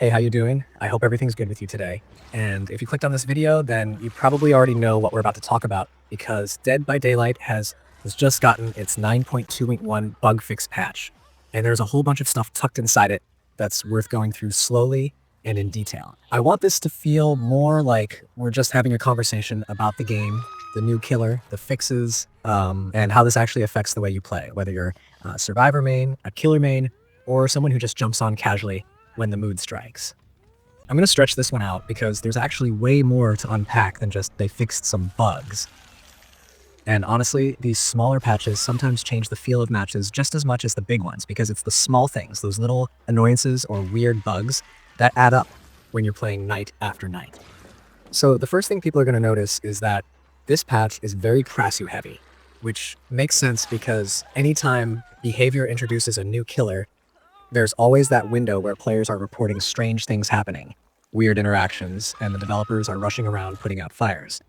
Hey, how you doing? I hope everything's good with you today. And if you clicked on this video, then you probably already know what we're about to talk about because Dead by Daylight has just gotten its 9.2.1 bug fix patch. And there's a whole bunch of stuff tucked inside it that's worth going through slowly and in detail. I want this to feel more like we're just having a conversation about the game, the new killer, the fixes, and how this actually affects the way you play, whether you're a survivor main, a killer main, or someone who just jumps on casually when the mood strikes. I'm going to stretch this one out because there's actually way more to unpack than just they fixed some bugs. And honestly, these smaller patches sometimes change the feel of matches just as much as the big ones because it's the small things, those little annoyances or weird bugs that add up when you're playing night after night. So the first thing people are going to notice is that this patch is very Krasue heavy, which makes sense because anytime behavior introduces a new killer, there's always that window where players are reporting strange things happening, weird interactions, and the developers are rushing around putting out fires.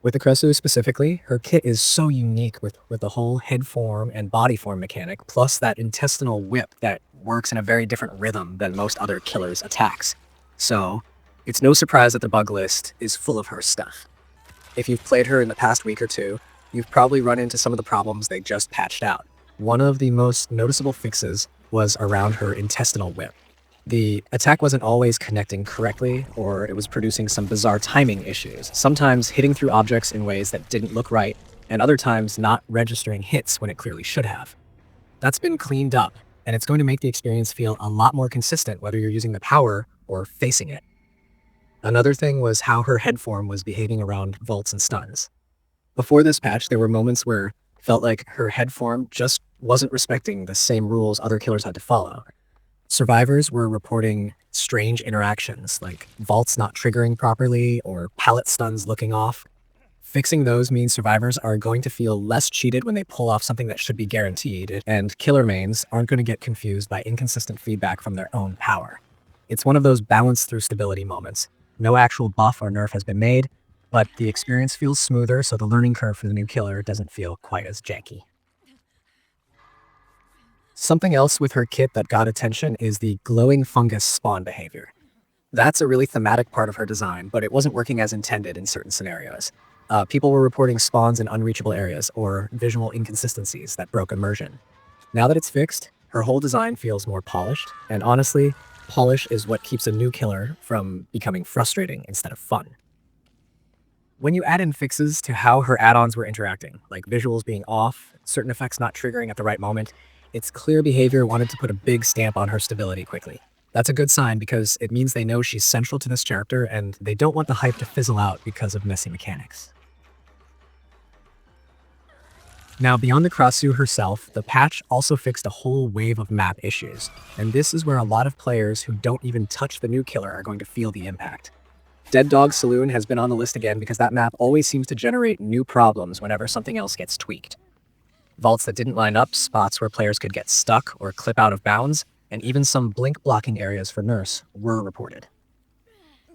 With the Krasue specifically, her kit is so unique with the whole head form and body form mechanic, plus that intestinal whip that works in a very different rhythm than most other killers' attacks. So, it's no surprise that the bug list is full of her stuff. If you've played her in the past week or two, you've probably run into some of the problems they just patched out. One of the most noticeable fixes was around her intestinal whip. The attack wasn't always connecting correctly, or it was producing some bizarre timing issues, sometimes hitting through objects in ways that didn't look right, and other times not registering hits when it clearly should have. That's been cleaned up, and it's going to make the experience feel a lot more consistent whether you're using the power or facing it. Another thing was how her head form was behaving around vaults and stuns. Before this patch, there were moments where it felt like her head form just wasn't respecting the same rules other killers had to follow. Survivors were reporting strange interactions, like vaults not triggering properly or pallet stuns looking off. Fixing those means survivors are going to feel less cheated when they pull off something that should be guaranteed, and killer mains aren't going to get confused by inconsistent feedback from their own power. It's one of those balance through stability moments. No actual buff or nerf has been made, but the experience feels smoother, so the learning curve for the new killer doesn't feel quite as janky. Something else with her kit that got attention is the glowing fungus spawn behavior. That's a really thematic part of her design, but it wasn't working as intended in certain scenarios. People were reporting spawns in unreachable areas or visual inconsistencies that broke immersion. Now that it's fixed, her whole design feels more polished, and honestly, polish is what keeps a new killer from becoming frustrating instead of fun. When you add in fixes to how her add-ons were interacting, like visuals being off, certain effects not triggering at the right moment, it's clear behavior wanted to put a big stamp on her stability quickly. That's a good sign because it means they know she's central to this character and they don't want the hype to fizzle out because of messy mechanics. Now, beyond the Krasue herself, the patch also fixed a whole wave of map issues, and this is where a lot of players who don't even touch the new killer are going to feel the impact. Dead Dawg Saloon has been on the list again because that map always seems to generate new problems whenever something else gets tweaked. Vaults that didn't line up, spots where players could get stuck or clip out of bounds, and even some blink blocking areas for Nurse were reported.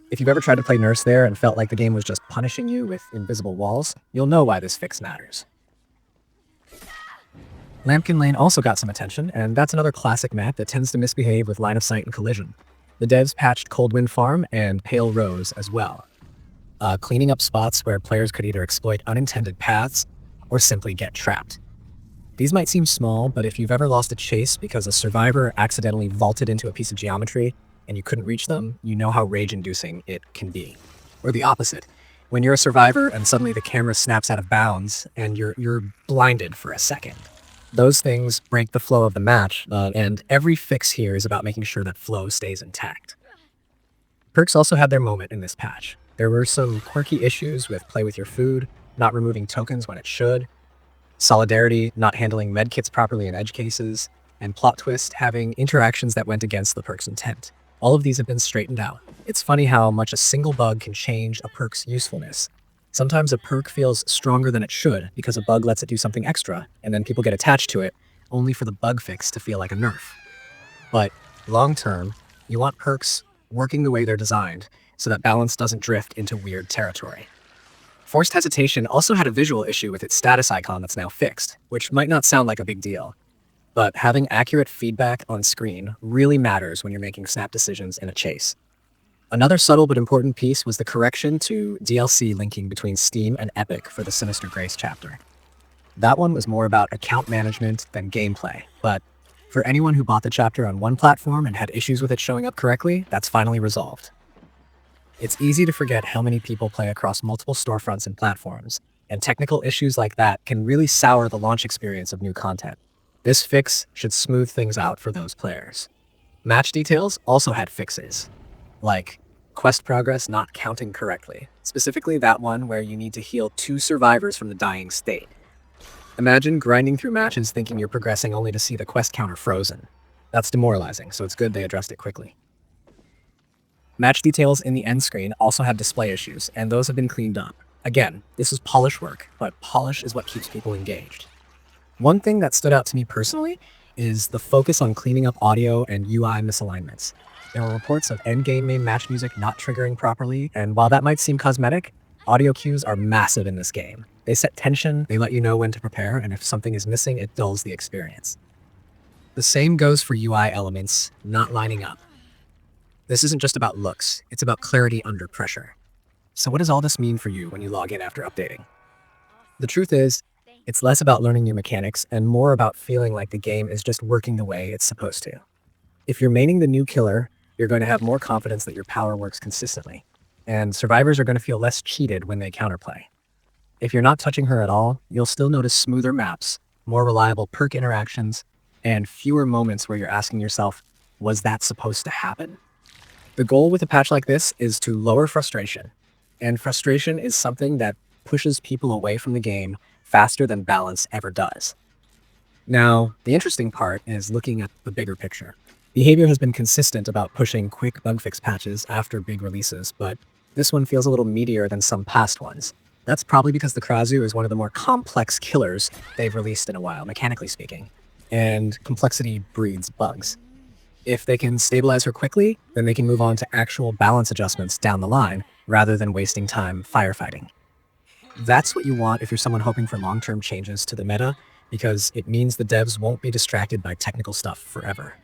If you've ever tried to play Nurse there and felt like the game was just punishing you with invisible walls, you'll know why this fix matters. Lampkin Lane also got some attention, and that's another classic map that tends to misbehave with line of sight and collision. The devs patched Coldwind Farm and Pale Rose as well, cleaning up spots where players could either exploit unintended paths or simply get trapped. These might seem small, but if you've ever lost a chase because a survivor accidentally vaulted into a piece of geometry and you couldn't reach them, you know how rage-inducing it can be. Or the opposite. When you're a survivor and suddenly the camera snaps out of bounds and you're blinded for a second. Those things break the flow of the match, and every fix here is about making sure that flow stays intact. Perks also had their moment in this patch. There were some quirky issues with play with your food, not removing tokens when it should, Solidarity not handling medkits properly in edge cases, and Plot Twist having interactions that went against the perk's intent. All of these have been straightened out. It's funny how much a single bug can change a perk's usefulness. Sometimes a perk feels stronger than it should because a bug lets it do something extra, and then people get attached to it, only for the bug fix to feel like a nerf. But long term, you want perks working the way they're designed, so that balance doesn't drift into weird territory. Forced Hesitation also had a visual issue with its status icon that's now fixed, which might not sound like a big deal. but having accurate feedback on screen really matters when you're making snap decisions in a chase. Another subtle but important piece was the correction to DLC linking between Steam and Epic for the Sinister Grace chapter. That one was more about account management than gameplay, but for anyone who bought the chapter on one platform and had issues with it showing up correctly, that's finally resolved. It's easy to forget how many people play across multiple storefronts and platforms, and technical issues like that can really sour the launch experience of new content. This fix should smooth things out for those players. Match details also had fixes, like quest progress not counting correctly, specifically that one where you need to heal 2 survivors from the dying state. Imagine grinding through matches thinking you're progressing only to see the quest counter frozen. That's demoralizing, so it's good they addressed it quickly. Match details in the end screen also have display issues, and those have been cleaned up. Again, this is polish work, but polish is what keeps people engaged. One thing that stood out to me personally is the focus on cleaning up audio and UI misalignments. There were reports of endgame main match music not triggering properly, and while that might seem cosmetic, audio cues are massive in this game. They set tension, they let you know when to prepare, and if something is missing, it dulls the experience. The same goes for UI elements not lining up. This isn't just about looks, it's about clarity under pressure. So what does all this mean for you when you log in after updating? The truth is, it's less about learning new mechanics and more about feeling like the game is just working the way it's supposed to. If you're maining the new killer, you're going to have more confidence that your power works consistently, and survivors are going to feel less cheated when they counterplay. If you're not touching her at all, you'll still notice smoother maps, more reliable perk interactions, and fewer moments where you're asking yourself, was that supposed to happen? The goal with a patch like this is to lower frustration, and frustration is something that pushes people away from the game faster than balance ever does. Now, the interesting part is looking at the bigger picture. Behavior has been consistent about pushing quick bug fix patches after big releases, but this one feels a little meatier than some past ones. That's probably because the Krasue is one of the more complex killers they've released in a while, mechanically speaking, and complexity breeds bugs. If they can stabilize her quickly, then they can move on to actual balance adjustments down the line, rather than wasting time firefighting. That's what you want if you're someone hoping for long-term changes to the meta, because it means the devs won't be distracted by technical stuff forever.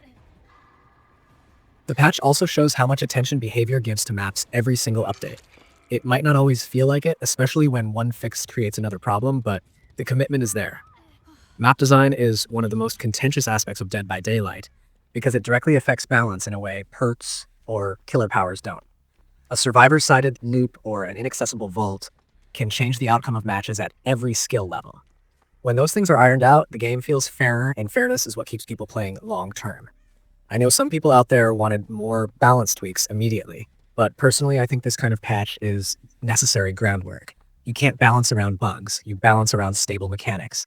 The patch also shows how much attention behavior gives to maps every single update. It might not always feel like it, especially when one fix creates another problem, but the commitment is there. Map design is one of the most contentious aspects of Dead by Daylight, because it directly affects balance in a way perks or killer powers don't. A survivor-sided loop or an inaccessible vault can change the outcome of matches at every skill level. When those things are ironed out, the game feels fairer, and fairness is what keeps people playing long-term. I know some people out there wanted more balance tweaks immediately, but personally I think this kind of patch is necessary groundwork. You can't balance around bugs, you balance around stable mechanics.